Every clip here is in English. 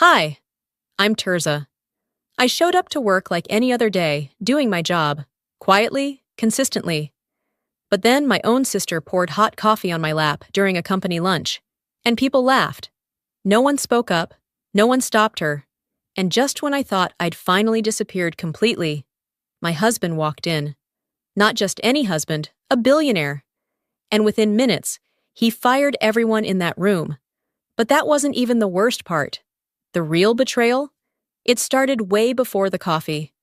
Hi, I'm Terza. I showed up to work like any other day, doing my job, quietly, consistently. But then my own sister poured hot coffee on my lap during a company lunch, and people laughed. No one spoke up, no one stopped her, and just when I thought I'd finally disappeared completely, my husband walked in. Not just any husband, a billionaire. And within minutes, he fired everyone in that room. But that wasn't even the worst part. The real betrayal? It started way before the coffee.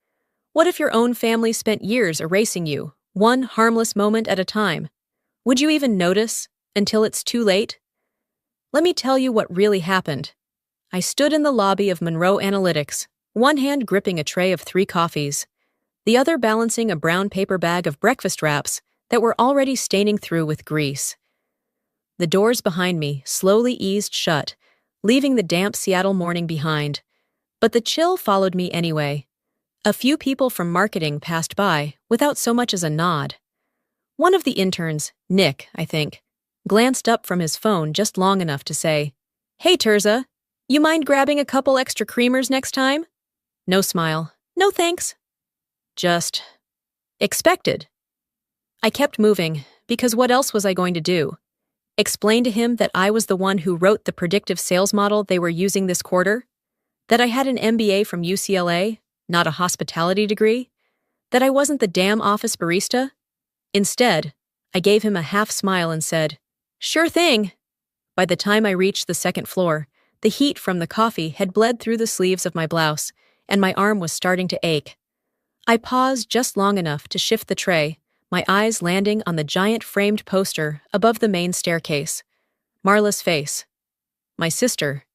What if your own family spent years erasing you, one harmless moment at a time? Would you even notice until it's too late? Let me tell you what really happened. I stood in the lobby of Monroe Analytics, one hand gripping a tray of 3 coffees, the other balancing a brown paper bag of breakfast wraps that were already staining through with grease. The doors behind me slowly eased shut, leaving the damp Seattle morning behind. But the chill followed me anyway. A few people from marketing passed by without so much as a nod. One of the interns, Nick, I think, glanced up from his phone just long enough to say, "Hey, Terza, you mind grabbing a couple extra creamers next time?" No smile. No thanks. Just expected. I kept moving, because what else was I going to do? Explain to him that I was the one who wrote the predictive sales model they were using this quarter? That I had an MBA from UCLA, not a hospitality degree? That I wasn't the damn office barista? Instead, I gave him a half smile and said, "Sure thing." By the time I reached the second floor, the heat from the coffee had bled through the sleeves of my blouse, and my arm was starting to ache. I paused just long enough to shift the tray, my eyes landing on the giant framed poster above the main staircase. Marla's face. My sister.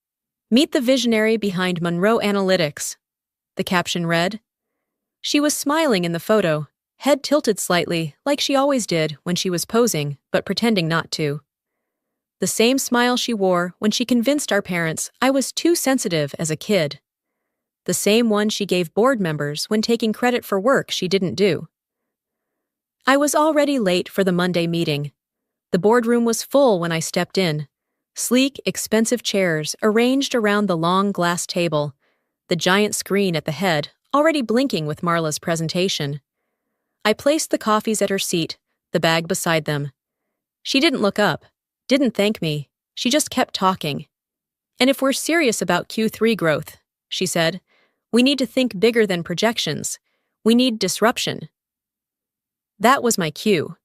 "Meet the visionary behind Monroe Analytics," the caption read. She was smiling in the photo, head tilted slightly like she always did when she was posing but pretending not to. The same smile she wore when she convinced our parents I was too sensitive as a kid. The same one she gave board members when taking credit for work she didn't do. I was already late for the Monday meeting. The boardroom was full when I stepped in. Sleek, expensive chairs arranged around the long glass table, the giant screen at the head already blinking with Marla's presentation. I placed the coffees at her seat, the bag beside them. She didn't look up, didn't thank me, she just kept talking. "And if we're serious about Q3 growth," she said, "we need to think bigger than projections. We need disruption." That was my cue.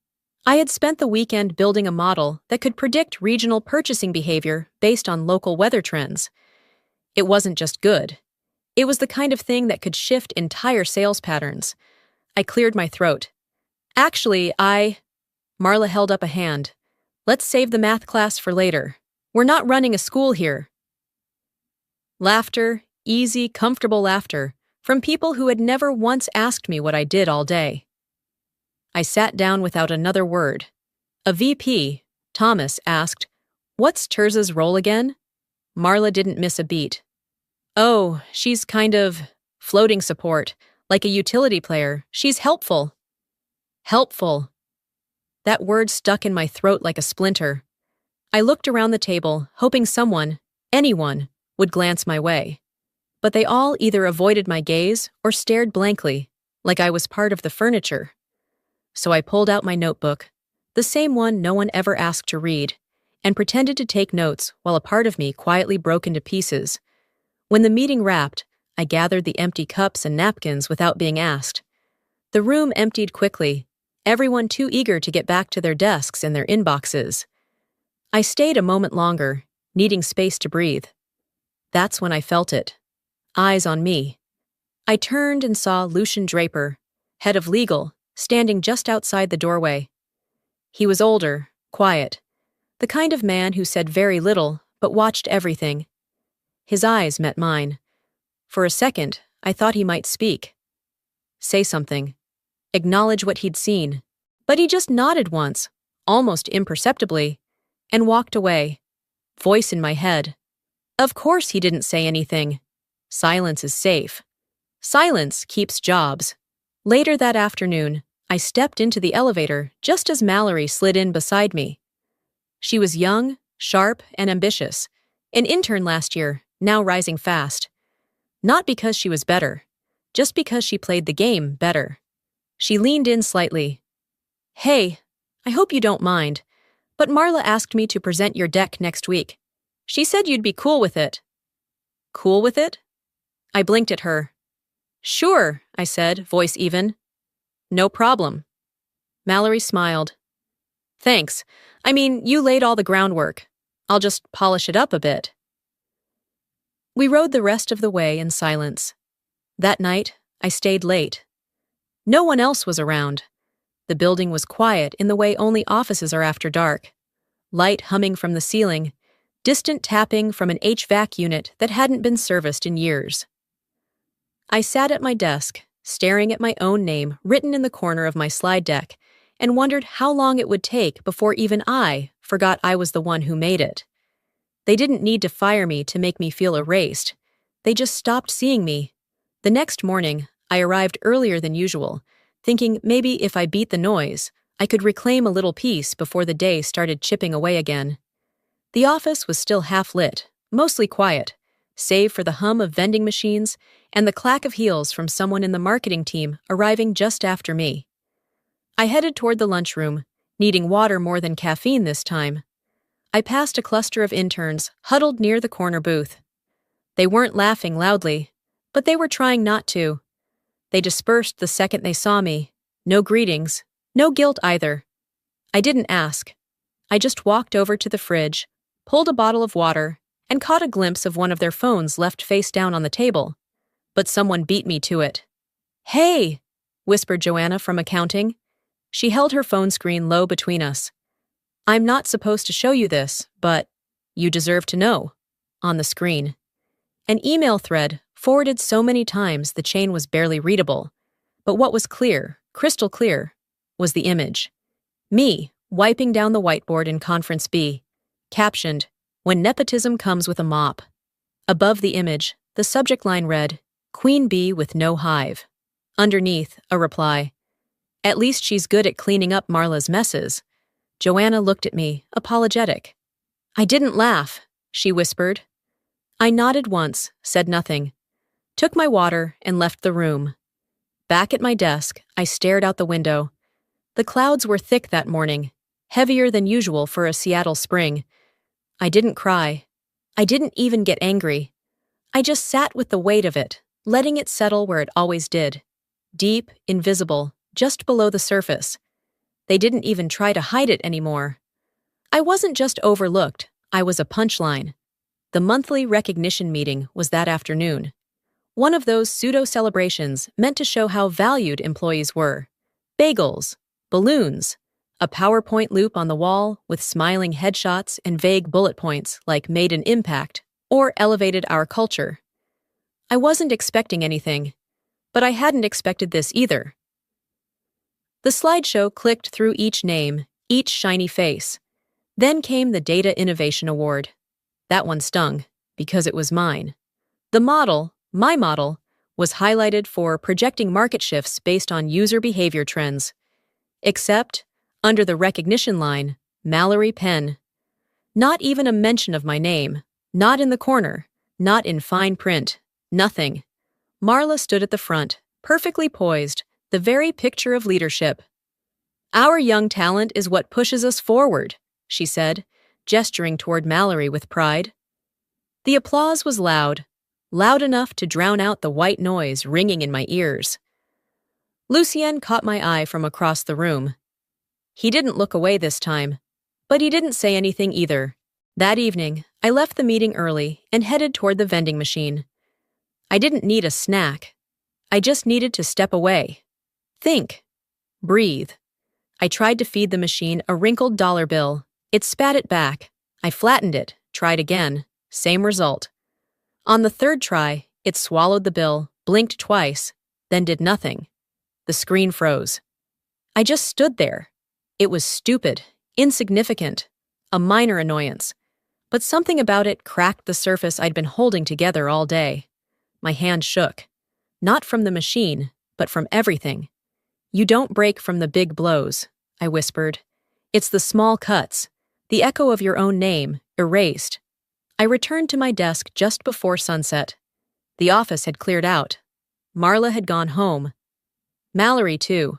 I had spent the weekend building a model that could predict regional purchasing behavior based on local weather trends. It wasn't just good. It was the kind of thing that could shift entire sales patterns. I cleared my throat. "Actually, Marla held up a hand. "Let's save the math class for later. We're not running a school here." Laughter, easy, comfortable laughter, from people who had never once asked me what I did all day. I sat down without another word. A VP, Thomas, asked, "What's Terza's role again?" Marla didn't miss a beat. "Oh, she's kind of floating support, like a utility player. She's helpful." Helpful. That word stuck in my throat like a splinter. I looked around the table, hoping someone, anyone, would glance my way. But they all either avoided my gaze or stared blankly, like I was part of the furniture. So I pulled out my notebook, the same one no one ever asked to read, and pretended to take notes while a part of me quietly broke into pieces. When the meeting wrapped, I gathered the empty cups and napkins without being asked. The room emptied quickly, everyone too eager to get back to their desks and their inboxes. I stayed a moment longer, needing space to breathe. That's when I felt it. Eyes on me. I turned and saw Lucian Draper, head of legal, standing just outside the doorway. He was older, quiet, the kind of man who said very little but watched everything. His eyes met mine. For a second, I thought he might speak. Say something. Acknowledge what he'd seen. But he just nodded once, almost imperceptibly, and walked away. Voice in my head. Of course he didn't say anything. Silence is safe. Silence keeps jobs. Later that afternoon, I stepped into the elevator just as Mallory slid in beside me. She was young, sharp, and ambitious, an intern last year, now rising fast. Not because she was better, just because she played the game better. She leaned in slightly. "Hey, I hope you don't mind, but Marla asked me to present your deck next week. She said you'd be cool with it." "Cool with it?" I blinked at her. "Sure," I said, voice even. "No problem." Mallory smiled. "Thanks. I mean, you laid all the groundwork. I'll just polish it up a bit." We rode the rest of the way in silence. That night, I stayed late. No one else was around. The building was quiet in the way only offices are after dark. Light humming from the ceiling, distant tapping from an HVAC unit that hadn't been serviced in years. I sat at my desk, staring at my own name written in the corner of my slide deck, and wondered how long it would take before even I forgot I was the one who made it. They didn't need to fire me to make me feel erased. They just stopped seeing me. The next morning, I arrived earlier than usual, thinking maybe if I beat the noise, I could reclaim a little peace before the day started chipping away again. The office was still half lit, mostly quiet, save for the hum of vending machines and the clack of heels from someone in the marketing team arriving just after me. I headed toward the lunchroom, needing water more than caffeine this time. I passed a cluster of interns huddled near the corner booth. They weren't laughing loudly, but they were trying not to. They dispersed the second they saw me. No greetings, no guilt either. I didn't ask. I just walked over to the fridge, pulled a bottle of water, and caught a glimpse of one of their phones left face down on the table. But someone beat me to it. "Hey," whispered Joanna from accounting. She held her phone screen low between us. "I'm not supposed to show you this, but you deserve to know." On the screen. An email thread, forwarded so many times the chain was barely readable. But what was clear, crystal clear, was the image. Me, wiping down the whiteboard in Conference B. Captioned, "When nepotism comes with a mop." Above the image, the subject line read, "Queen bee with no hive." Underneath, a reply. "At least she's good at cleaning up Marla's messes." Joanna looked at me, apologetic. "I didn't laugh," she whispered. I nodded once, said nothing, took my water, and left the room. Back at my desk, I stared out the window. The clouds were thick that morning, heavier than usual for a Seattle spring. I didn't cry. I didn't even get angry. I just sat with the weight of it, letting it settle where it always did. Deep, invisible, just below the surface. They didn't even try to hide it anymore. I wasn't just overlooked, I was a punchline. The monthly recognition meeting was that afternoon. One of those pseudo-celebrations meant to show how valued employees were. Bagels, balloons, a PowerPoint loop on the wall with smiling headshots and vague bullet points like "made an impact" or "elevated our culture." I wasn't expecting anything, but I hadn't expected this either. The slideshow clicked through each name, each shiny face. Then came the Data Innovation Award. That one stung, because it was mine. The model, my model, was highlighted for projecting market shifts based on user behavior trends. Except, under the recognition line, Mallory Penn. Not even a mention of my name, not in the corner, not in fine print, nothing. Marla stood at the front, perfectly poised, the very picture of leadership. "Our young talent is what pushes us forward," she said, gesturing toward Mallory with pride. The applause was loud, loud enough to drown out the white noise ringing in my ears. Lucien caught my eye from across the room. He didn't look away this time, but he didn't say anything either. That evening, I left the meeting early and headed toward the vending machine. I didn't need a snack. I just needed to step away. Think. Breathe. I tried to feed the machine a wrinkled dollar bill. It spat it back. I flattened it, tried again. Same result. On the third try, it swallowed the bill, blinked twice, then did nothing. The screen froze. I just stood there. It was stupid, insignificant, a minor annoyance. But something about it cracked the surface I'd been holding together all day. My hand shook. Not from the machine, but from everything. "You don't break from the big blows," I whispered. "It's the small cuts, the echo of your own name, erased." I returned to my desk just before sunset. The office had cleared out. Marla had gone home. Mallory, too.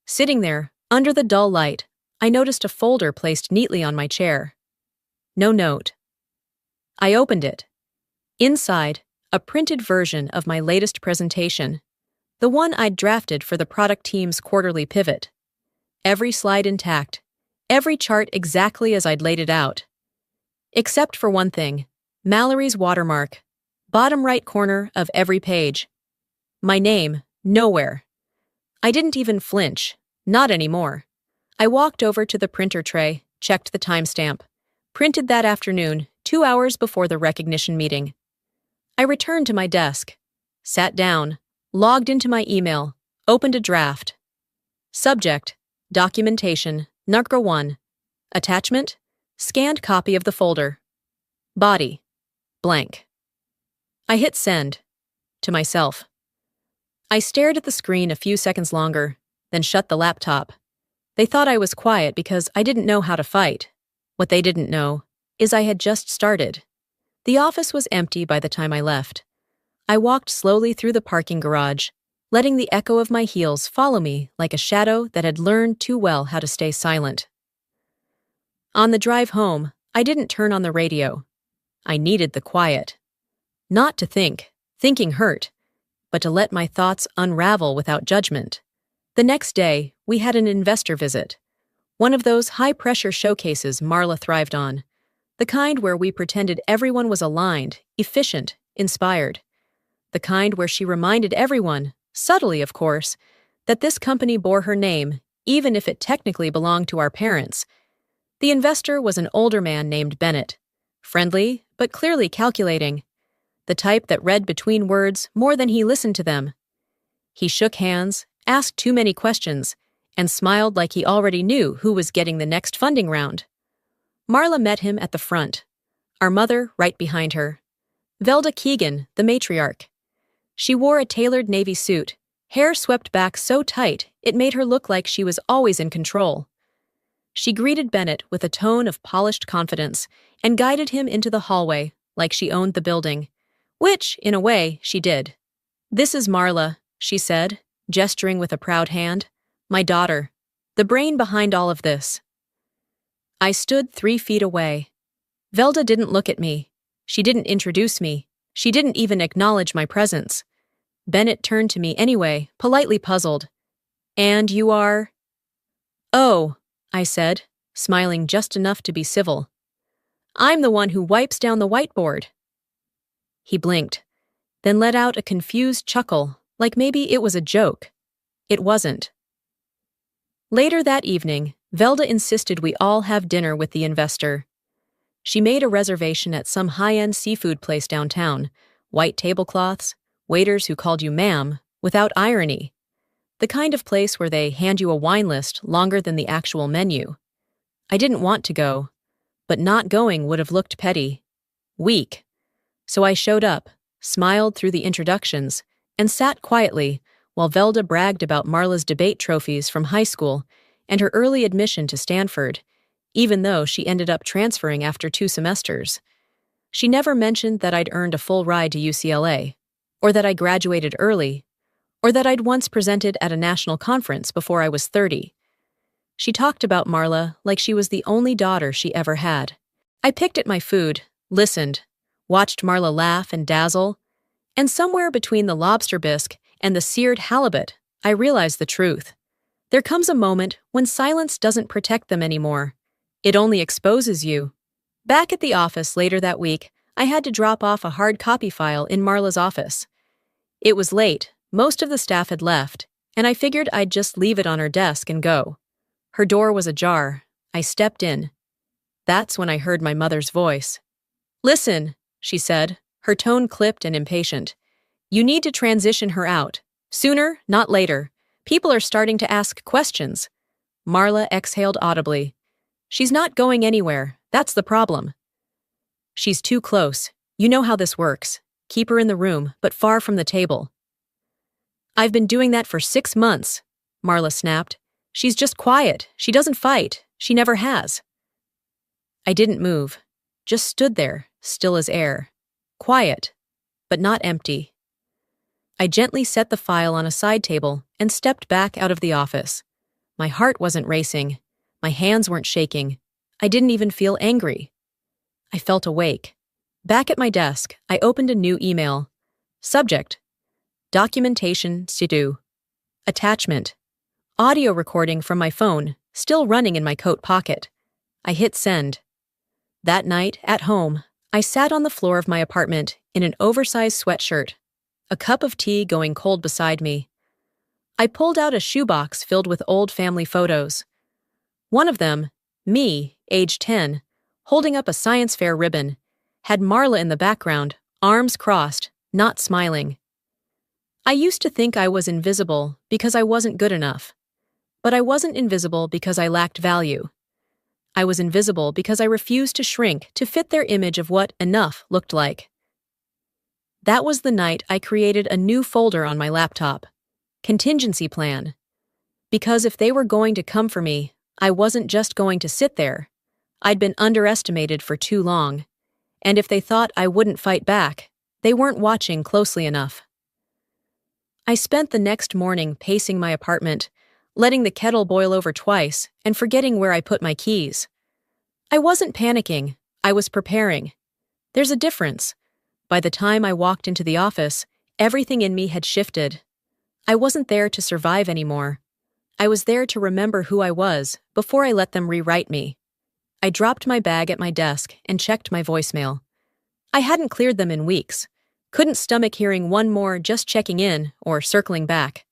Sitting there, under the dull light, I noticed a folder placed neatly on my chair. No note. I opened it. Inside, a printed version of my latest presentation, the one I'd drafted for the product team's quarterly pivot. Every slide intact, every chart exactly as I'd laid it out. Except for one thing, Mallory's watermark, bottom right corner of every page. My name, nowhere. I didn't even flinch, not anymore. I walked over to the printer tray, checked the timestamp. Printed that afternoon, 2 hours before the recognition meeting. I returned to my desk, sat down, logged into my email, opened a draft. Subject, documentation, Nucra 1. Attachment, scanned copy of the folder. Body, blank. I hit send, to myself. I stared at the screen a few seconds longer, then shut the laptop. They thought I was quiet because I didn't know how to fight. What they didn't know is I had just started. The office was empty by the time I left. I walked slowly through the parking garage, letting the echo of my heels follow me like a shadow that had learned too well how to stay silent. On the drive home, I didn't turn on the radio. I needed the quiet. Not to think, thinking hurt, but to let my thoughts unravel without judgment. The next day, we had an investor visit. One of those high-pressure showcases Marla thrived on. The kind where we pretended everyone was aligned, efficient, inspired. The kind where she reminded everyone, subtly of course, that this company bore her name, even if it technically belonged to our parents. The investor was an older man named Bennett. Friendly, but clearly calculating. The type that read between words more than he listened to them. He shook hands, asked too many questions, and smiled like he already knew who was getting the next funding round. Marla met him at the front, our mother right behind her. Velda Keegan, the matriarch. She wore a tailored navy suit, hair swept back so tight it made her look like she was always in control. She greeted Bennett with a tone of polished confidence and guided him into the hallway like she owned the building, which, in a way, she did. "This is Marla," she said, gesturing with a proud hand. "My daughter, the brain behind all of this." I stood 3 feet away. Velda didn't look at me. She didn't introduce me. She didn't even acknowledge my presence. Bennett turned to me anyway, politely puzzled. "And you are?" "Oh," I said, smiling just enough to be civil. "I'm the one who wipes down the whiteboard." He blinked, then let out a confused chuckle, like maybe it was a joke. It wasn't. Later that evening, Velda insisted we all have dinner with the investor. She made a reservation at some high-end seafood place downtown, white tablecloths, waiters who called you ma'am, without irony. The kind of place where they hand you a wine list longer than the actual menu. I didn't want to go, but not going would have looked petty. Weak. So I showed up, smiled through the introductions, and sat quietly while Velda bragged about Marla's debate trophies from high school and her early admission to Stanford, even though she ended up transferring after 2 semesters. She never mentioned that I'd earned a full ride to UCLA, or that I graduated early, or that I'd once presented at a national conference before I was 30. She talked about Marla like she was the only daughter she ever had. I picked at my food, listened, watched Marla laugh and dazzle, and somewhere between the lobster bisque and the seared halibut, I realized the truth. There comes a moment when silence doesn't protect them anymore. It only exposes you. Back at the office later that week, I had to drop off a hard copy file in Marla's office. It was late, most of the staff had left, and I figured I'd just leave it on her desk and go. Her door was ajar. I stepped in. That's when I heard my mother's voice. "Listen," she said, her tone clipped and impatient. "You need to transition her out. Sooner, not later. People are starting to ask questions." Marla exhaled audibly. "She's not going anywhere. That's the problem." "She's too close. You know how this works. Keep her in the room, but far from the table." "I've been doing that for 6 months," Marla snapped. "She's just quiet. She doesn't fight. She never has." I didn't move. Just stood there, still as air. Quiet, but not empty. I gently set the file on a side table and stepped back out of the office. My heart wasn't racing. My hands weren't shaking. I didn't even feel angry. I felt awake. Back at my desk, I opened a new email. Subject: documentation to do. Attachment: audio recording from my phone, still running in my coat pocket. I hit send. That night, at home, I sat on the floor of my apartment in an oversized sweatshirt, a cup of tea going cold beside me. I pulled out a shoebox filled with old family photos. One of them, me, age 10, holding up a science fair ribbon, had Marla in the background, arms crossed, not smiling. I used to think I was invisible because I wasn't good enough. But I wasn't invisible because I lacked value. I was invisible because I refused to shrink to fit their image of what enough looked like. That was the night I created a new folder on my laptop. Contingency plan. Because if they were going to come for me, I wasn't just going to sit there. I'd been underestimated for too long. And if they thought I wouldn't fight back, they weren't watching closely enough. I spent the next morning pacing my apartment, letting the kettle boil over twice and forgetting where I put my keys. I wasn't panicking, I was preparing. There's a difference. By the time I walked into the office, everything in me had shifted. I wasn't there to survive anymore. I was there to remember who I was before I let them rewrite me. I dropped my bag at my desk and checked my voicemail. I hadn't cleared them in weeks. Couldn't stomach hearing one more just checking in or circling back.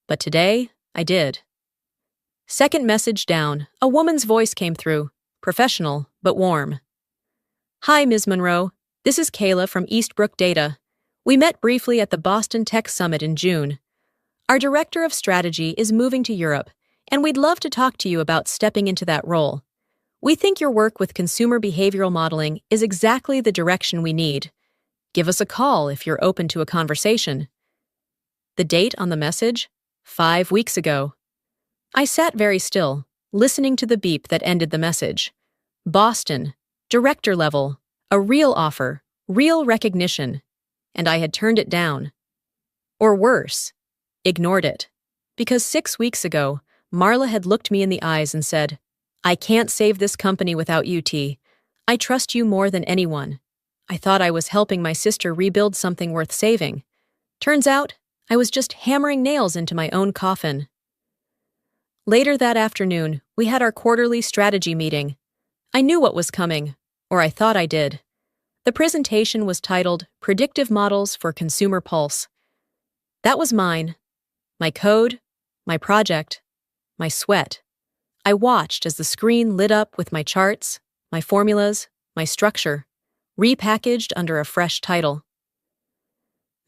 But today, I did. Second message down, a woman's voice came through, professional but warm. Hi, Ms. Monroe. This is Kayla from Eastbrook Data. We met briefly at the Boston Tech Summit in June. Our Director of Strategy is moving to Europe, and we'd love to talk to you about stepping into that role. We think your work with consumer behavioral modeling is exactly the direction we need. Give us a call if you're open to a conversation. The date on the message? 5 weeks ago. I sat very still, listening to the beep that ended the message. Boston, director level, a real offer, real recognition. And I had turned it down. Or worse, ignored it. Because 6 weeks ago, Marla had looked me in the eyes and said, I can't save this company without you, T. I trust you more than anyone. I thought I was helping my sister rebuild something worth saving. Turns out, I was just hammering nails into my own coffin. Later that afternoon, we had our quarterly strategy meeting. I knew what was coming, or I thought I did. The presentation was titled Predictive Models for Consumer Pulse. That was mine. My code, my project, my sweat. I watched as the screen lit up with my charts, my formulas, my structure, repackaged under a fresh title.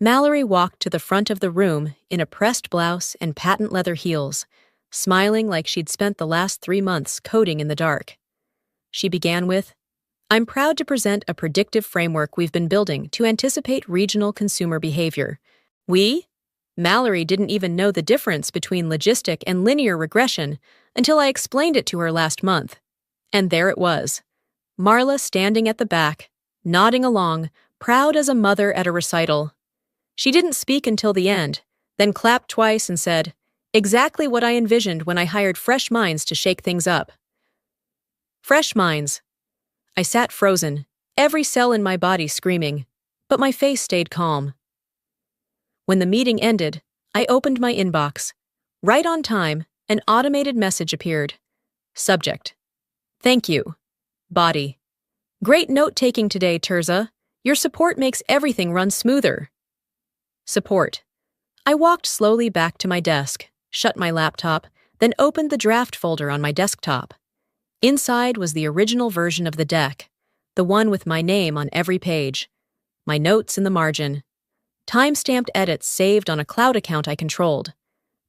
Mallory walked to the front of the room in a pressed blouse and patent leather heels, smiling like she'd spent the last 3 months coding in the dark. She began with, I'm proud to present a predictive framework we've been building to anticipate regional consumer behavior. We? Mallory didn't even know the difference between logistic and linear regression until I explained it to her last month. And there it was. Marla standing at the back, nodding along, proud as a mother at a recital. She didn't speak until the end, then clapped twice and said, exactly what I envisioned when I hired fresh minds to shake things up. Fresh minds. I sat frozen, every cell in my body screaming, but my face stayed calm. When the meeting ended, I opened my inbox. Right on time, an automated message appeared. Subject: Thank you. Body: Great note-taking today, Tirza. Your support makes everything run smoother. Support: I walked slowly back to my desk, shut my laptop, then opened the draft folder on my desktop. Inside was the original version of the deck, the one with my name on every page, my notes in the margin, time-stamped edits saved on a cloud account I controlled.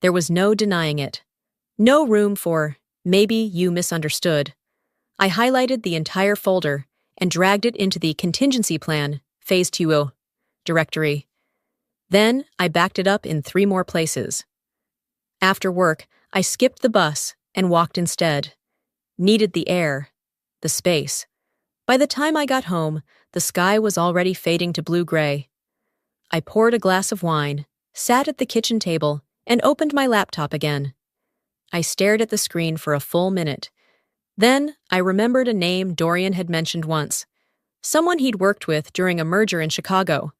There was no denying it. No room for, maybe you misunderstood. I highlighted the entire folder and dragged it into the contingency plan, phase 2 directory. Then I backed it up in 3 more places. After work, I skipped the bus and walked instead. Needed the air, the space. By the time I got home, The sky was already fading to blue-gray. I poured a glass of wine, sat at the kitchen table, and opened my laptop again. I stared at the screen for a full minute. Then, I remembered a name Dorian had mentioned once. Someone he'd worked with during a merger in Chicago.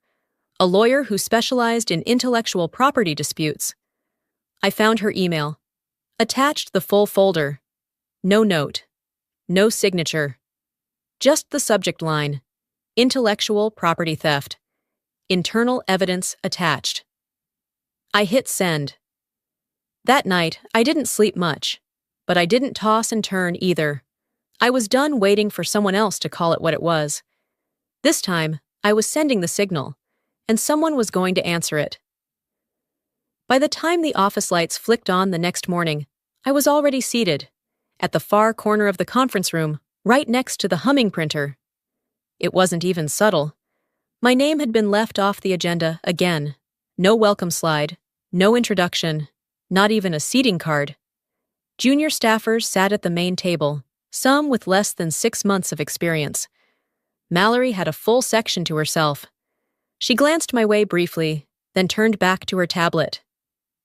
A lawyer who specialized in intellectual property disputes. I found her email. Attached the full folder. No note. No signature. Just the subject line. Intellectual property theft. Internal evidence attached. I hit send. That night, I didn't sleep much, but I didn't toss and turn either. I was done waiting for someone else to call it what it was. This time, I was sending the signal, and someone was going to answer it. By the time the office lights flicked on the next morning, I was already seated, at the far corner of the conference room, right next to the humming printer. It wasn't even subtle. My name had been left off the agenda again. No welcome slide, no introduction, not even a seating card. Junior staffers sat at the main table, some with less than 6 months of experience. Mallory had a full section to herself. She glanced my way briefly, then turned back to her tablet.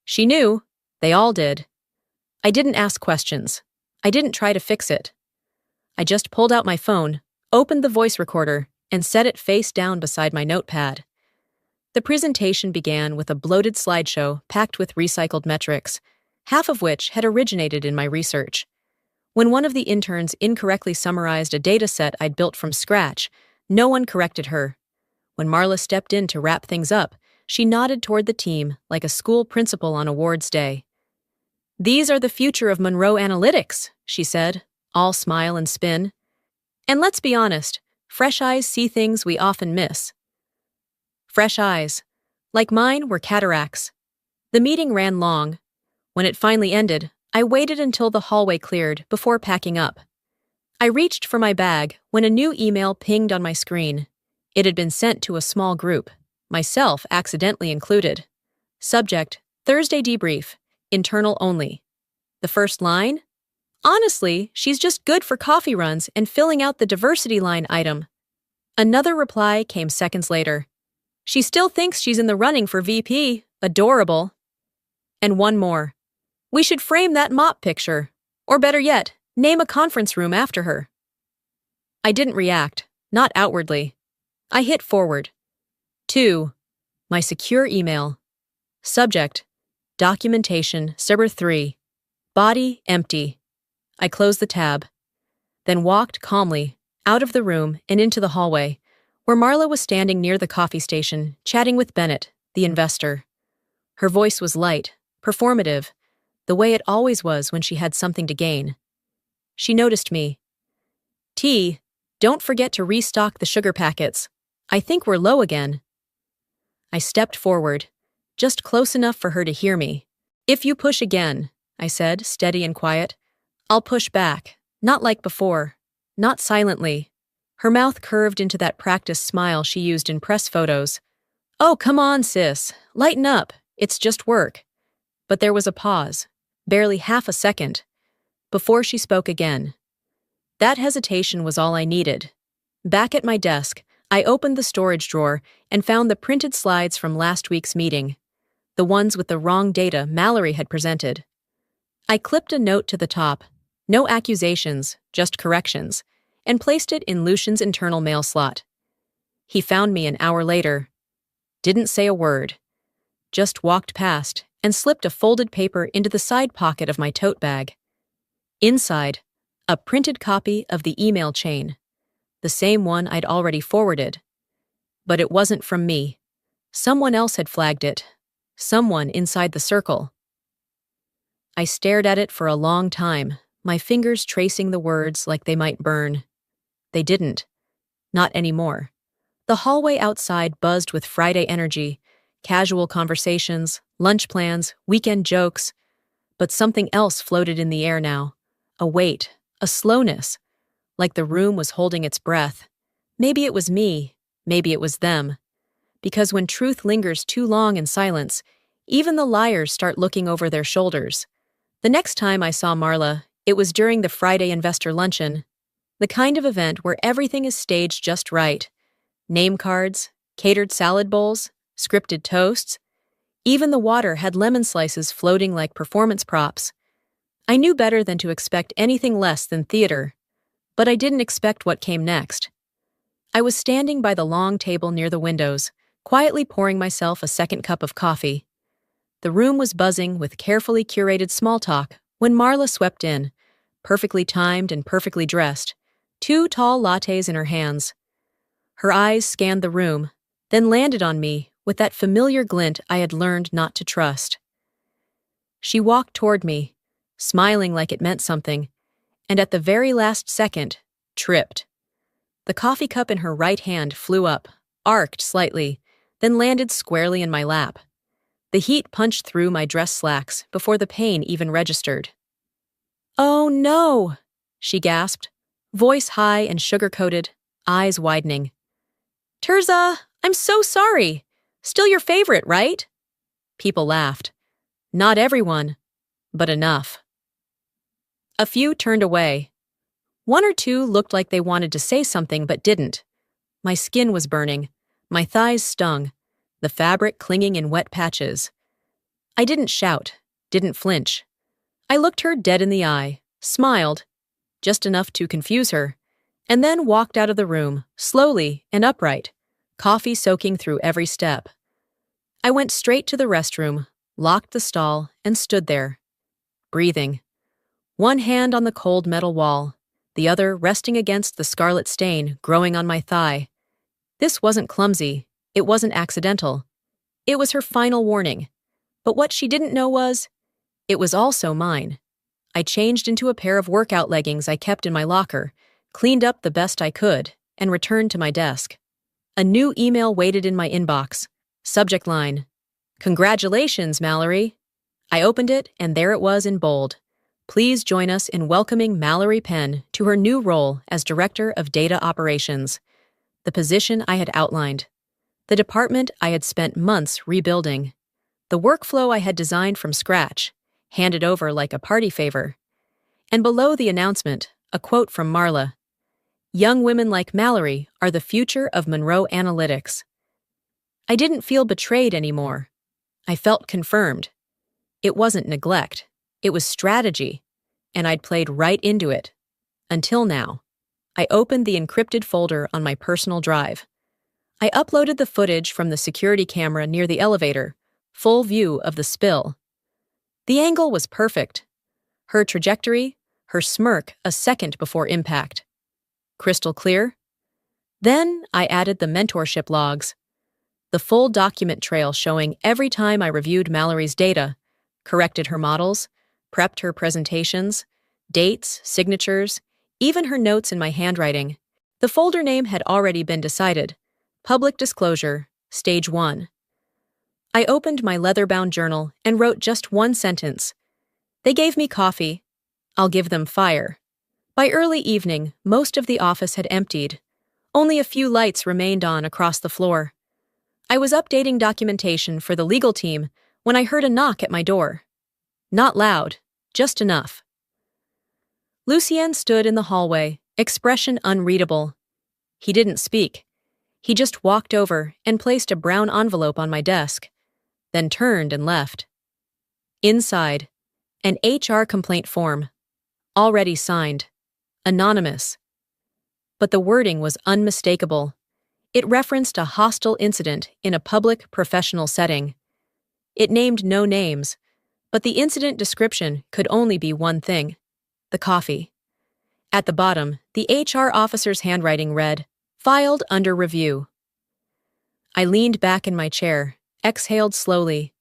She knew. They all did. I didn't ask questions. I didn't try to fix it. I just pulled out my phone, opened the voice recorder, and set it face down beside my notepad. The presentation began with a bloated slideshow packed with recycled metrics, half of which had originated in my research. When one of the interns incorrectly summarized a data set I'd built from scratch, no one corrected her. When Marla stepped in to wrap things up, she nodded toward the team like a school principal on awards day. "These are the future of Monroe Analytics," she said, all smile and spin. "And let's be honest, fresh eyes see things we often miss." Fresh eyes. Like mine were cataracts. The meeting ran long. When it finally ended, I waited until the hallway cleared before packing up. I reached for my bag when a new email pinged on my screen. It had been sent to a small group, myself accidentally included. Subject, Thursday debrief, internal only. The first line? Honestly, she's just good for coffee runs and filling out the diversity line item. Another reply came seconds later. She still thinks she's in the running for VP. Adorable. And one more. We should frame that mop picture. Or better yet, name a conference room after her. I didn't react, not outwardly. I hit forward. 2. My secure email. Subject, documentation, Server 3. Body empty. I closed the tab, then walked calmly out of the room and into the hallway, where Marla was standing near the coffee station, chatting with Bennett, the investor. Her voice was light, performative, the way it always was when she had something to gain. She noticed me. "T, don't forget to restock the sugar packets. I think we're low again." I stepped forward, just close enough for her to hear me. "If you push again," I said, steady and quiet, "I'll push back, not like before, not silently." Her mouth curved into that practice smile she used in press photos. "Oh, come on, sis. Lighten up. It's just work." But there was a pause, barely half a second, before she spoke again. That hesitation was all I needed. Back at my desk, I opened the storage drawer and found the printed slides from last week's meeting, the ones with the wrong data Mallory had presented. I clipped a note to the top, no accusations, just corrections, and placed it in Lucian's internal mail slot. He found me an hour later. Didn't say a word. Just walked past and slipped a folded paper into the side pocket of my tote bag. Inside, a printed copy of the email chain, the same one I'd already forwarded. But it wasn't from me. Someone else had flagged it. Someone inside the circle. I stared at it for a long time, my fingers tracing the words like they might burn. They didn't. Not anymore. The hallway outside buzzed with Friday energy, casual conversations, lunch plans, weekend jokes. But something else floated in the air now. A weight, a slowness, like the room was holding its breath. Maybe it was me, maybe it was them. Because when truth lingers too long in silence, even the liars start looking over their shoulders. The next time I saw Marla, it was during the Friday investor luncheon, the kind of event where everything is staged just right. name cards, catered salad bowls, scripted toasts. Even the water had lemon slices floating like performance props. I knew better than to expect anything less than theater, but I didn't expect what came next. I was standing by the long table near the windows, quietly pouring myself a second cup of coffee. The room was buzzing with carefully curated small talk when Marla swept in, perfectly timed and perfectly dressed, 2 tall lattes in her hands. Her eyes scanned the room, then landed on me with that familiar glint I had learned not to trust. She walked toward me, smiling like it meant something, and at the very last second, tripped. The coffee cup in her right hand flew up, arced slightly, then landed squarely in my lap. The heat punched through my dress slacks before the pain even registered. "Oh no!" she gasped, voice high and sugar-coated, eyes widening. "Tirza, I'm so sorry. Still your favorite, right?" People laughed. Not everyone, but enough. A few turned away. 1 or 2 looked like they wanted to say something but didn't. My skin was burning, my thighs stung, the fabric clinging in wet patches. I didn't shout, didn't flinch. I looked her dead in the eye, smiled, just enough to confuse her, and then walked out of the room, slowly and upright, coffee soaking through every step. I went straight to the restroom, locked the stall, and stood there, breathing. One hand on the cold metal wall, the other resting against the scarlet stain growing on my thigh. This wasn't clumsy, it wasn't accidental. It was her final warning. But what she didn't know was, it was also mine. I changed into a pair of workout leggings I kept in my locker, cleaned up the best I could, and returned to my desk. A new email waited in my inbox. Subject line: "Congratulations, Mallory." I opened it, and there it was in bold. "Please join us in welcoming Mallory Penn to her new role as Director of Data Operations," the position I had outlined, the department I had spent months rebuilding, the workflow I had designed from scratch, handed over like a party favor. And below the announcement, a quote from Marla: "Young women like Mallory are the future of Monroe Analytics." I didn't feel betrayed anymore. I felt confirmed. It wasn't neglect. It was strategy, and I'd played right into it. Until now. I opened the encrypted folder on my personal drive. I uploaded the footage from the security camera near the elevator, full view of the spill. The angle was perfect. Her trajectory, her smirk a second before impact. Crystal clear? Then I added the mentorship logs, the full document trail showing every time I reviewed Mallory's data, corrected her models, prepped her presentations, dates, signatures, even her notes in my handwriting. The folder name had already been decided. Public disclosure, Stage 1. I opened my leather-bound journal and wrote just one sentence. They gave me coffee. I'll give them fire. By early evening, most of the office had emptied. Only a few lights remained on across the floor. I was updating documentation for the legal team when I heard a knock at my door. Not loud, just enough. Lucien stood in the hallway, expression unreadable. He didn't speak. He just walked over and placed a brown envelope on my desk, then turned and left. Inside, an HR complaint form, already signed, anonymous. But the wording was unmistakable. It referenced a hostile incident in a public professional setting. It named no names, but the incident description could only be one thing: the coffee. At the bottom, the HR officer's handwriting read, "Filed under review." I leaned back in my chair, exhaled slowly.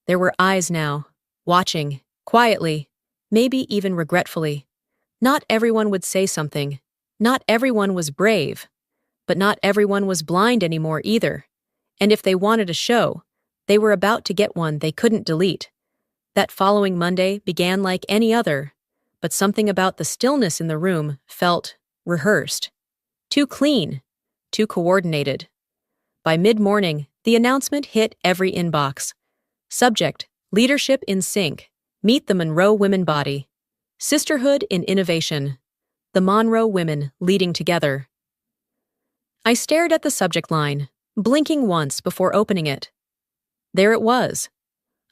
There were eyes now, watching, quietly, maybe even regretfully. Not everyone would say something. Not everyone was brave. But not everyone was blind anymore either. And if they wanted a show, they were about to get one they couldn't delete. That following Monday began like any other, but something about the stillness in the room felt rehearsed. Too clean, too coordinated. By mid-morning, the announcement hit every inbox. Subject: Leadership in Sync. Meet the Monroe Women Body. Sisterhood in Innovation. The Monroe Women Leading Together. I stared at the subject line, blinking once before opening it. There it was.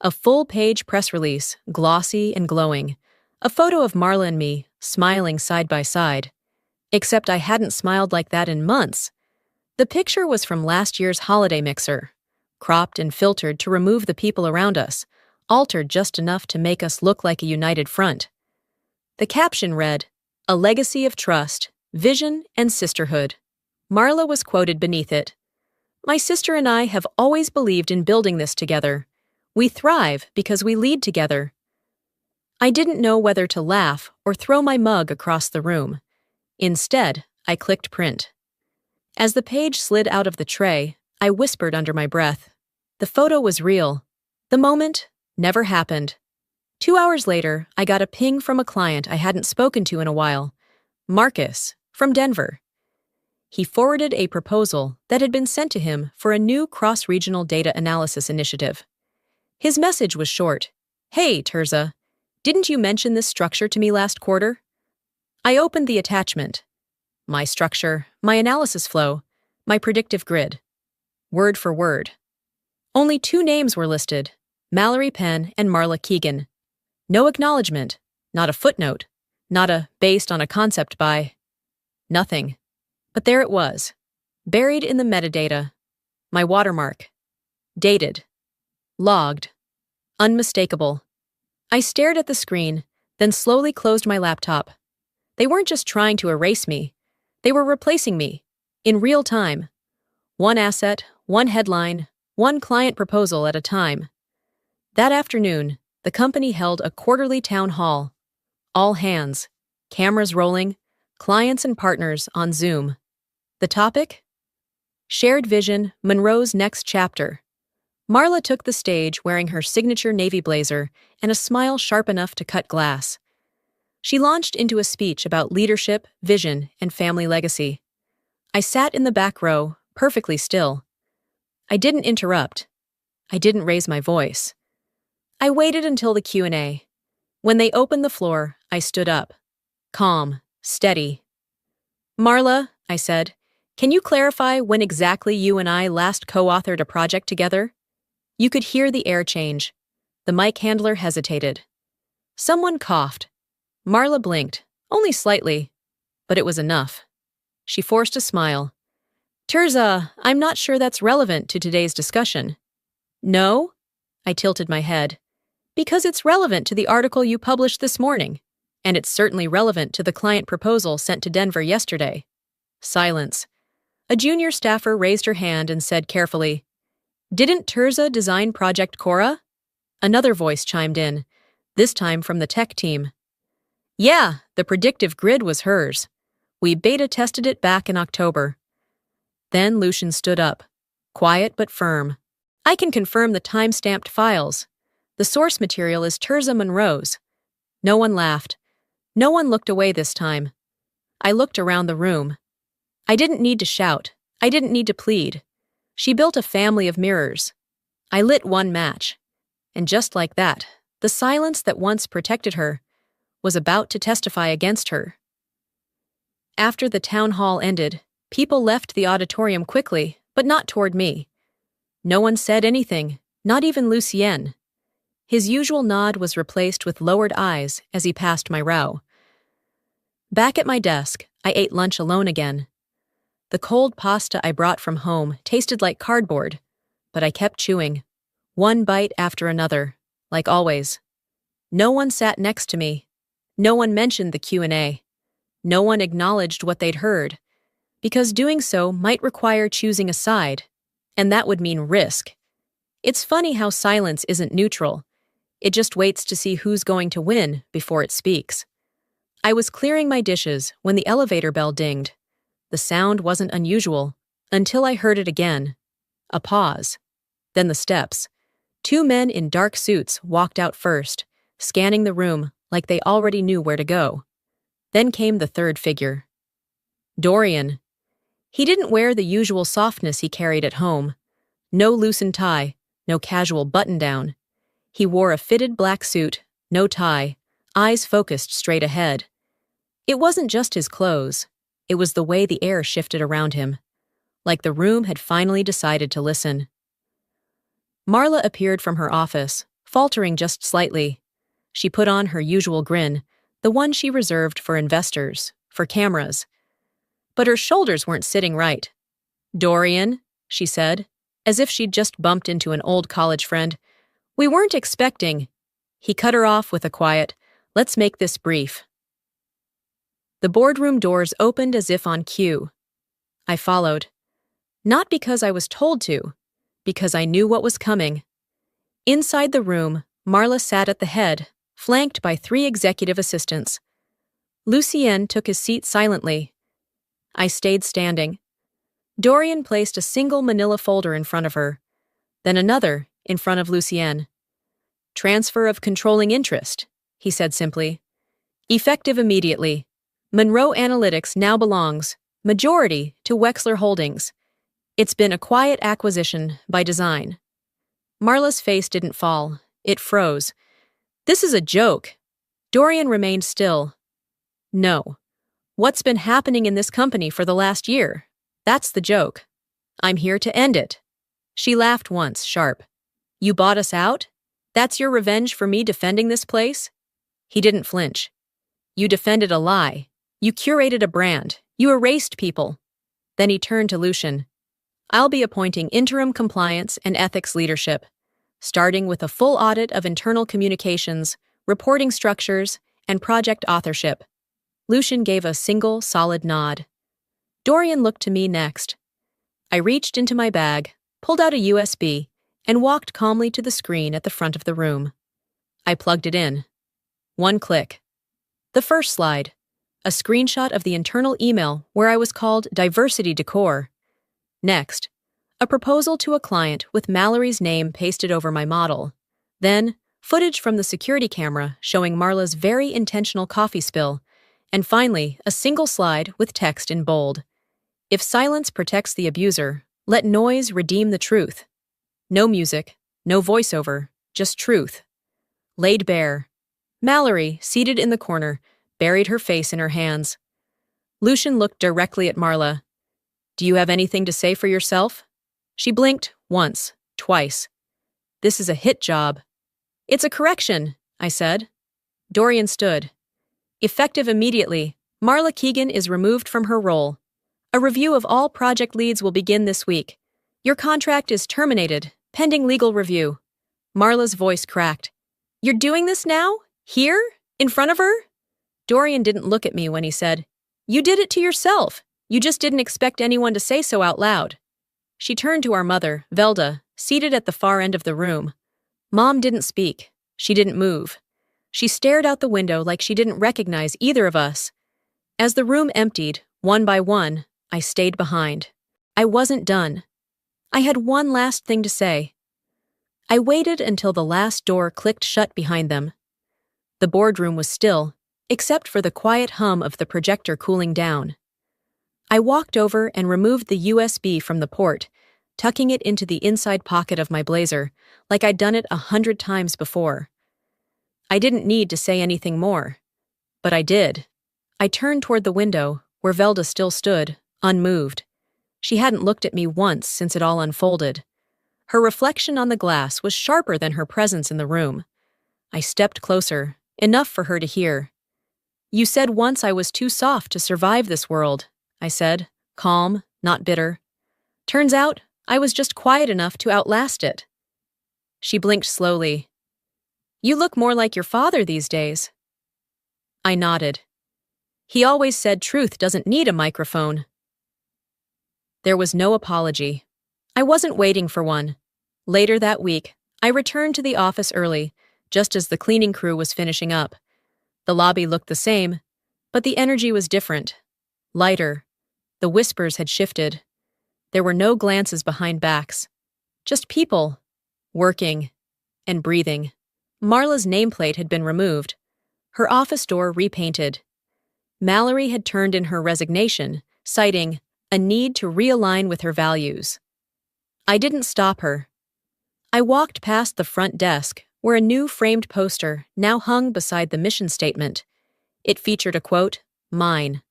A full-page press release, glossy and glowing. A photo of Marla and me, smiling side by side. Except I hadn't smiled like that in months. The picture was from last year's holiday mixer, cropped and filtered to remove the people around us, altered just enough to make us look like a united front. The caption read, "A legacy of trust, vision, and sisterhood." Marla was quoted beneath it. "My sister and I have always believed in building this together. We thrive because we lead together." I didn't know whether to laugh or throw my mug across the room. Instead, I clicked print. As the page slid out of the tray, I whispered under my breath. The photo was real. The moment never happened. 2 hours later, I got a ping from a client I hadn't spoken to in a while. Marcus, from Denver. He forwarded a proposal that had been sent to him for a new cross-regional data analysis initiative. His message was short. "Hey, Tirza, didn't you mention this structure to me last quarter?" I opened the attachment. My structure, my analysis flow, my predictive grid. Word for word. Only 2 names were listed, Mallory Penn and Marla Keegan. No acknowledgement, not a footnote, not a based on a concept by. Nothing. But there it was, buried in the metadata. My watermark. Dated. Logged. Unmistakable. I stared at the screen, then slowly closed my laptop. They weren't just trying to erase me. They were replacing me. In real time. One asset, one headline, one client proposal at a time. That afternoon, the company held a quarterly town hall. All hands. Cameras rolling. Clients and partners on Zoom. The topic? Shared Vision, Monroe's Next Chapter. Marla took the stage wearing her signature navy blazer and a smile sharp enough to cut glass. She launched into a speech about leadership, vision, and family legacy. I sat in the back row, perfectly still. I didn't interrupt. I didn't raise my voice. I waited until the Q&A. When they opened the floor, I stood up. Calm, steady. "Marla," I said, "can you clarify when exactly you and I last co-authored a project together?" You could hear the air change. The mic handler hesitated. Someone coughed. Marla blinked, only slightly, but it was enough. She forced a smile. "Tirza, I'm not sure that's relevant to today's discussion." "No?" I tilted my head. "Because it's relevant to the article you published this morning, and it's certainly relevant to the client proposal sent to Denver yesterday." Silence. A junior staffer raised her hand and said carefully, "Didn't Tirza design Project Cora?" Another voice chimed in, this time from the tech team. "Yeah, the predictive grid was hers. We beta tested it back in October." Then Lucian stood up, quiet but firm. "I can confirm the time-stamped files. The source material is Tirza Monroe's." No one laughed. No one looked away this time. I looked around the room. I didn't need to shout. I didn't need to plead. She built a family of mirrors. I lit one match. And just like that, the silence that once protected her was about to testify against her. After the town hall ended, people left the auditorium quickly, but not toward me. No one said anything, not even Lucien. His usual nod was replaced with lowered eyes as he passed my row. Back at my desk, I ate lunch alone again. The cold pasta I brought from home tasted like cardboard, but I kept chewing, one bite after another, like always. No one sat next to me. No one mentioned the Q&A. No one acknowledged what they'd heard, because doing so might require choosing a side, and that would mean risk. It's funny how silence isn't neutral. It just waits to see who's going to win before it speaks. I was clearing my dishes when the elevator bell dinged. The sound wasn't unusual until I heard it again. A pause. Then the steps. 2 men in dark suits walked out first, scanning the room like they already knew where to go. Then came the third figure. Dorian. He didn't wear the usual softness he carried at home. No loosened tie, no casual button-down. He wore a fitted black suit, no tie, eyes focused straight ahead. It wasn't just his clothes. It was the way the air shifted around him. like the room had finally decided to listen. Marla appeared from her office, faltering just slightly. She put on her usual grin, the one she reserved for investors, for cameras. But her shoulders weren't sitting right. "Dorian," she said, as if she'd just bumped into an old college friend, "we weren't expecting—" He cut her off with a quiet, "Let's make this brief." The boardroom doors opened as if on cue. I followed. Not because I was told to, because I knew what was coming. Inside the room, Marla sat at the head, flanked by 3 executive assistants. Lucien took his seat silently. I stayed standing. Dorian placed a single manila folder in front of her, then another in front of Lucien. "Transfer of controlling interest," he said simply. "Effective immediately. Monroe Analytics now belongs, majority, to Wexler Holdings. It's been a quiet acquisition by design." Marla's face didn't fall. It froze. "This is a joke." Dorian remained still. "No. What's been happening in this company for the last year? That's the joke. I'm here to end it." She laughed once, sharp. "You bought us out? That's your revenge for me defending this place?" He didn't flinch. "You defended a lie. You curated a brand. You erased people." Then he turned to Lucien. "I'll be appointing interim compliance and ethics leadership, starting with a full audit of internal communications, reporting structures, and project authorship." Lucien gave a single, solid nod. Dorian looked to me next. I reached into my bag, pulled out a USB, and walked calmly to the screen at the front of the room. I plugged it in. 1 click. The first slide, a screenshot of the internal email where I was called Diversity Decor. Next, a proposal to a client with Mallory's name pasted over my model. Then, footage from the security camera showing Marla's very intentional coffee spill. And finally, a single slide with text in bold. "If silence protects the abuser, let noise redeem the truth." No music, no voiceover, just truth. Laid bare. Mallory, seated in the corner, buried her face in her hands. Lucien looked directly at Marla. "Do you have anything to say for yourself?" She blinked once, twice. "This is a hit job." "It's a correction," I said. Dorian stood. "Effective immediately, Marla Keegan is removed from her role. A review of all project leads will begin this week. Your contract is terminated, pending legal review." Marla's voice cracked. "You're doing this now? Here? In front of her?" Dorian didn't look at me when he said, "You did it to yourself. You just didn't expect anyone to say so out loud." She turned to our mother, Velda, seated at the far end of the room. Mom didn't speak. She didn't move. She stared out the window like she didn't recognize either of us. As the room emptied, one by one, I stayed behind. I wasn't done. I had one last thing to say. I waited until the last door clicked shut behind them. The boardroom was still, except for the quiet hum of the projector cooling down. I walked over and removed the USB from the port, tucking it into the inside pocket of my blazer, like I'd done it 100 times before. I didn't need to say anything more. But I did. I turned toward the window, where Velda still stood, unmoved. She hadn't looked at me once since it all unfolded. Her reflection on the glass was sharper than her presence in the room. I stepped closer, enough for her to hear. "You said once I was too soft to survive this world," I said, calm, not bitter. "Turns out, I was just quiet enough to outlast it." She blinked slowly. "You look more like your father these days." I nodded. "He always said truth doesn't need a microphone." There was no apology. I wasn't waiting for one. Later that week, I returned to the office early, just as the cleaning crew was finishing up. The lobby looked the same, but the energy was different. Lighter. The whispers had shifted. There were no glances behind backs. Just people. Working. And breathing. Marla's nameplate had been removed. Her office door repainted. Mallory had turned in her resignation, citing a need to realign with her values. I didn't stop her. I walked past the front desk, where a new framed poster now hung beside the mission statement. It featured a quote, "Mine."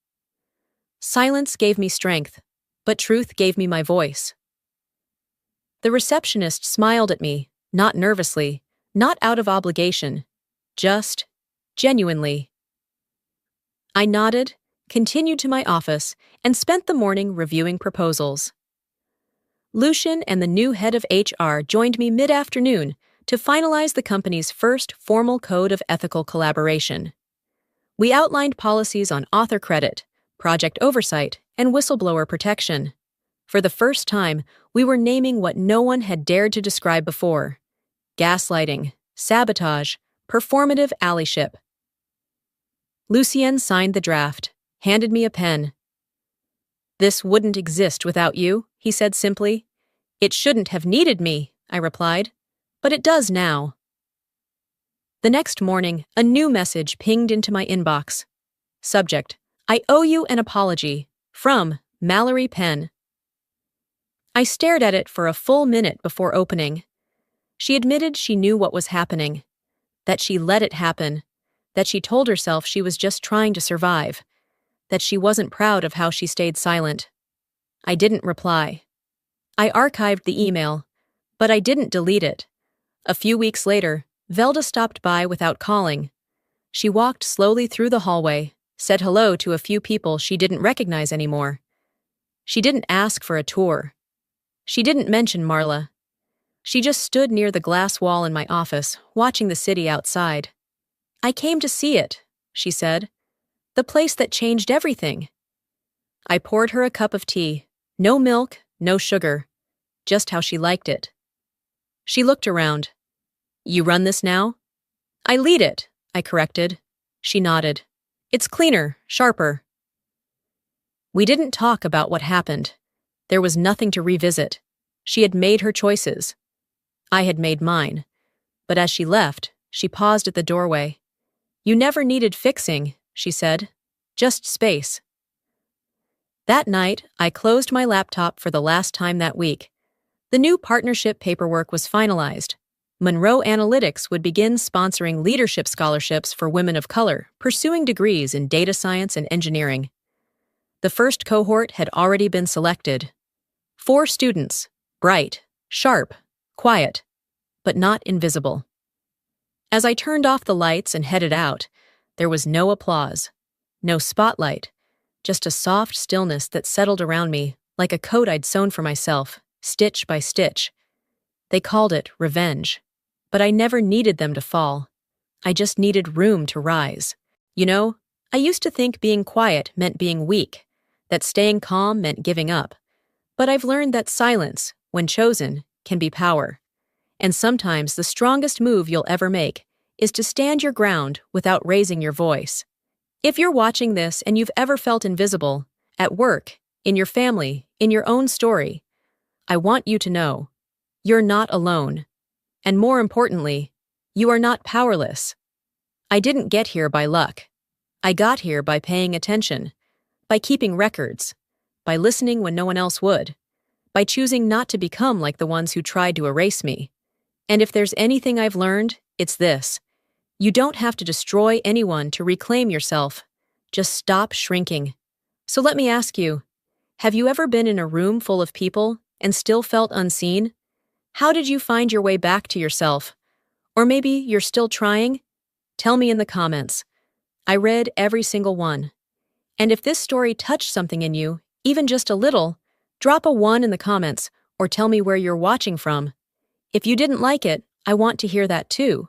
Silence gave me strength. but truth gave me my voice. The receptionist smiled at me, not nervously, not out of obligation, just genuinely. I nodded, continued to my office, and spent the morning reviewing proposals. Lucian and the new head of HR joined me mid-afternoon to finalize the company's first formal code of ethical collaboration. We outlined policies on author credit, project oversight, and whistleblower protection. For the first time, we were naming what no one had dared to describe before: gaslighting, sabotage, performative allyship. Lucien signed the draft, handed me a pen. "This wouldn't exist without you," he said simply. "It shouldn't have needed me," I replied, "but it does now." The next morning, a new message pinged into my inbox. Subject: "I owe you an apology. From Mallory Penn." I stared at it for a full minute before opening. She admitted she knew what was happening, that she let it happen, that she told herself she was just trying to survive, that she wasn't proud of how she stayed silent. I didn't reply. I archived the email, but I didn't delete it. A few weeks later, Velda stopped by without calling. She walked slowly through the hallway, said hello to a few people she didn't recognize anymore. She didn't ask for a tour. She didn't mention Marla. She just stood near the glass wall in my office, watching the city outside. "I came to see it," she said. "The place that changed everything." I poured her a cup of tea. No milk, no sugar. Just how she liked it. She looked around. "You run this now?" "I lead it," I corrected. She nodded. "It's cleaner, sharper." We didn't talk about what happened. There was nothing to revisit. She had made her choices. I had made mine. But as she left, she paused at the doorway. "You never needed fixing," she said. "Just space." That night, I closed my laptop for the last time that week. The new partnership paperwork was finalized. Monroe Analytics would begin sponsoring leadership scholarships for women of color, pursuing degrees in data science and engineering. The first cohort had already been selected. 4 students, bright, sharp, quiet, but not invisible. As I turned off the lights and headed out, there was no applause, no spotlight, just a soft stillness that settled around me like a coat I'd sewn for myself, stitch by stitch. They called it revenge, but I never needed them to fall. I just needed room to rise. You know, I used to think being quiet meant being weak, that staying calm meant giving up. But I've learned that silence, when chosen, can be power. And sometimes the strongest move you'll ever make is to stand your ground without raising your voice. If you're watching this and you've ever felt invisible, at work, in your family, in your own story, I want you to know, you're not alone. And more importantly, you are not powerless. I didn't get here by luck. I got here by paying attention, by keeping records, by listening when no one else would, by choosing not to become like the ones who tried to erase me. And if there's anything I've learned, it's this. You don't have to destroy anyone to reclaim yourself. Just stop shrinking. So let me ask you, have you ever been in a room full of people and still felt unseen? How did you find your way back to yourself? Or maybe you're still trying? Tell me in the comments. I read every single one. And if this story touched something in you, even just a little, drop a 1 in the comments or tell me where you're watching from. If you didn't like it, I want to hear that too.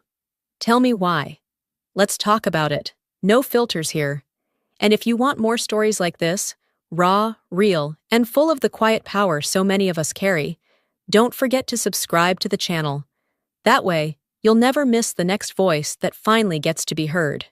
Tell me why. Let's talk about it. No filters here. And if you want more stories like this, raw, real, and full of the quiet power so many of us carry, don't forget to subscribe to the channel. That way, you'll never miss the next voice that finally gets to be heard.